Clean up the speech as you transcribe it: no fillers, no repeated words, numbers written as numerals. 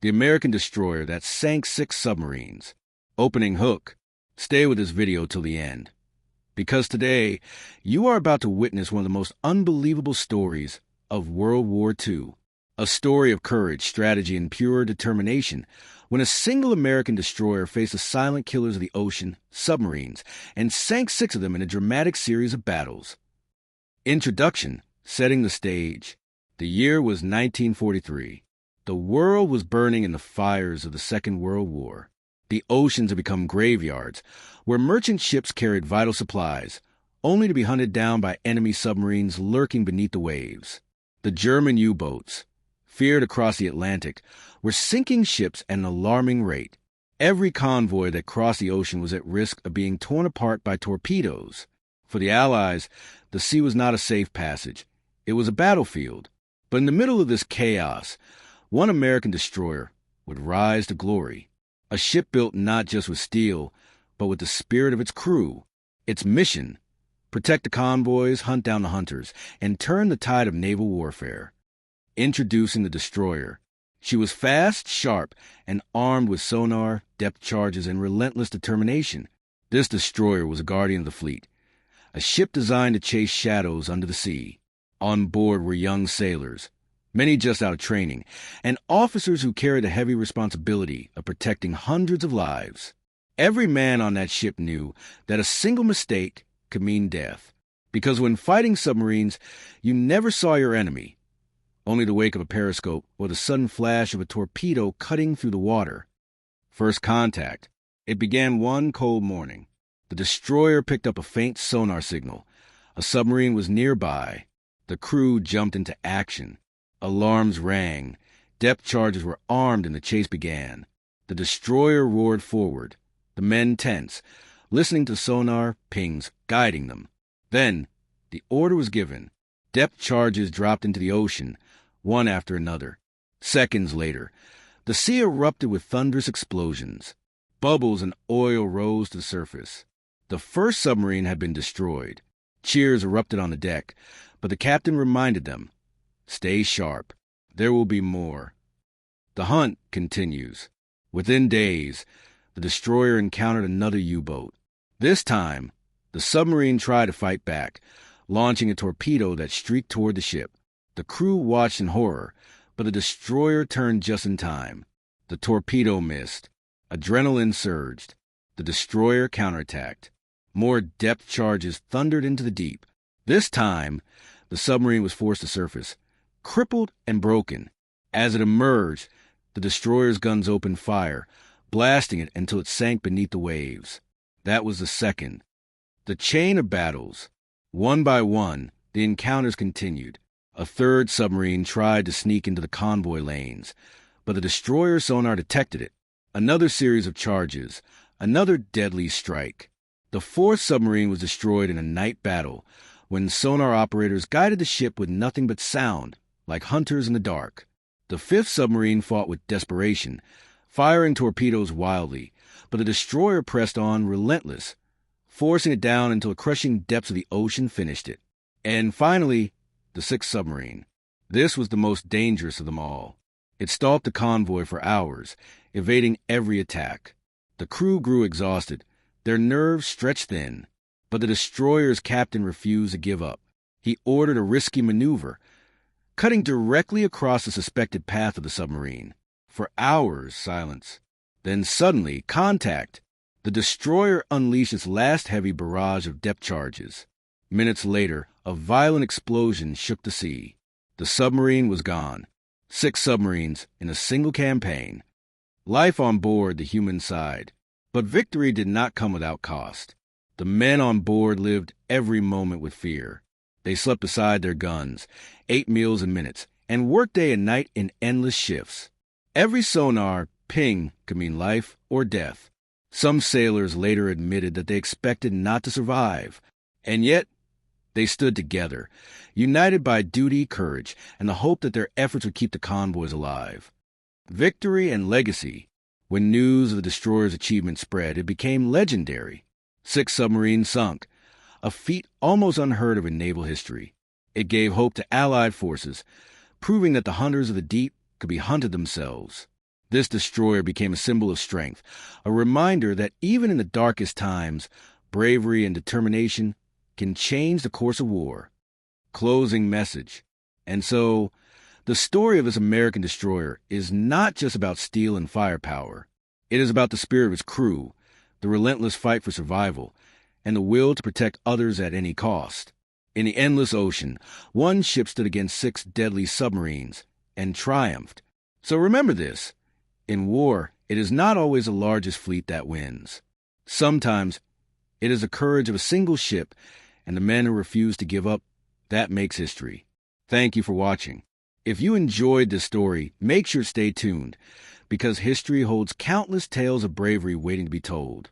the American destroyer that sank 6 submarines. Opening hook. Stay with this video till the end, because today you are about to witness one of the most unbelievable stories of World War II. A story of courage, strategy, and pure determination when a single American destroyer faced the silent killers of the ocean, submarines, and sank 6 of them in a dramatic series of battles. Introduction. Setting the stage. The year was 1943. The world was burning in the fires of the Second World War. The oceans had become graveyards, where merchant ships carried vital supplies, only to be hunted down by enemy submarines lurking beneath the waves. The German U-boats, feared across the Atlantic, were sinking ships at an alarming rate. Every convoy that crossed the ocean was at risk of being torn apart by torpedoes. For the Allies, the sea was not a safe passage. It was a battlefield. But in the middle of this chaos, one American destroyer would rise to glory. A ship built not just with steel, but with the spirit of its crew. Its mission: protect the convoys, hunt down the hunters, and turn the tide of naval warfare. Introducing the destroyer. She was fast, sharp, and armed with sonar, depth charges, and relentless determination. This destroyer was a guardian of the fleet, a ship designed to chase shadows under the sea. On board were young sailors, many just out of training, and officers who carried the heavy responsibility of protecting hundreds of lives. Every man on that ship knew that a single mistake could mean death, because when fighting submarines, you never saw your enemy, only the wake of a periscope or the sudden flash of a torpedo cutting through the water. First contact. It began one cold morning. The destroyer picked up a faint sonar signal. A submarine was nearby. The crew jumped into action. Alarms rang. Depth charges were armed and the chase began. The destroyer roared forward, the men tense, listening to sonar pings guiding them. Then, the order was given. Depth charges dropped into the ocean, one after another. Seconds later, the sea erupted with thunderous explosions. Bubbles and oil rose to the surface. The first submarine had been destroyed. Cheers erupted on the deck, but the captain reminded them, "Stay sharp. There will be more." The hunt continues. Within days, the destroyer encountered another U-boat. This time, the submarine tried to fight back, launching a torpedo that streaked toward the ship. The crew watched in horror, but the destroyer turned just in time. The torpedo missed. Adrenaline surged. The destroyer counterattacked. More depth charges thundered into the deep. This time, the submarine was forced to surface, crippled and broken. As it emerged, the destroyer's guns opened fire, blasting it until it sank beneath the waves. That was the second. The chain of battles. One by one, the encounters continued. A third submarine tried to sneak into the convoy lanes, but the destroyer sonar detected it. Another series of charges, another deadly strike. The fourth submarine was destroyed in a night battle, when sonar operators guided the ship with nothing but sound, like hunters in the dark. The fifth submarine fought with desperation, firing torpedoes wildly, but the destroyer pressed on relentless, forcing it down until the crushing depths of the ocean finished it. And finally, the sixth submarine. This was the most dangerous of them all. It stalked the convoy for hours, evading every attack. The crew grew exhausted, their nerves stretched thin, but the destroyer's captain refused to give up. He ordered a risky maneuver, cutting directly across the suspected path of the submarine. For hours, silence. Then suddenly, contact. The destroyer unleashed its last heavy barrage of depth charges. Minutes later, a violent explosion shook the sea. The submarine was gone. 6 submarines in a single campaign. Life on board the human side. But victory did not come without cost. The men on board lived every moment with fear. They slept beside their guns, ate meals in minutes, and worked day and night in endless shifts. Every sonar ping could mean life or death. Some sailors later admitted that they expected not to survive, and yet they stood together, united by duty, courage, and the hope that their efforts would keep the convoys alive. Victory and legacy. When news of the destroyer's achievement spread, it became legendary. 6 submarines sunk, a feat almost unheard of in naval history. It gave hope to Allied forces, proving that the hunters of the deep could be hunted themselves. This destroyer became a symbol of strength, a reminder that even in the darkest times, bravery and determination can change the course of war. Closing message. And so, the story of this American destroyer is not just about steel and firepower. It is about the spirit of its crew, the relentless fight for survival, and the will to protect others at any cost. In the endless ocean, one ship stood against 6 deadly submarines and triumphed. So remember this. In war, it is not always the largest fleet that wins. Sometimes, it is the courage of a single ship and the men who refuse to give up that makes history. Thank you for watching. If you enjoyed this story, make sure to stay tuned, because history holds countless tales of bravery waiting to be told.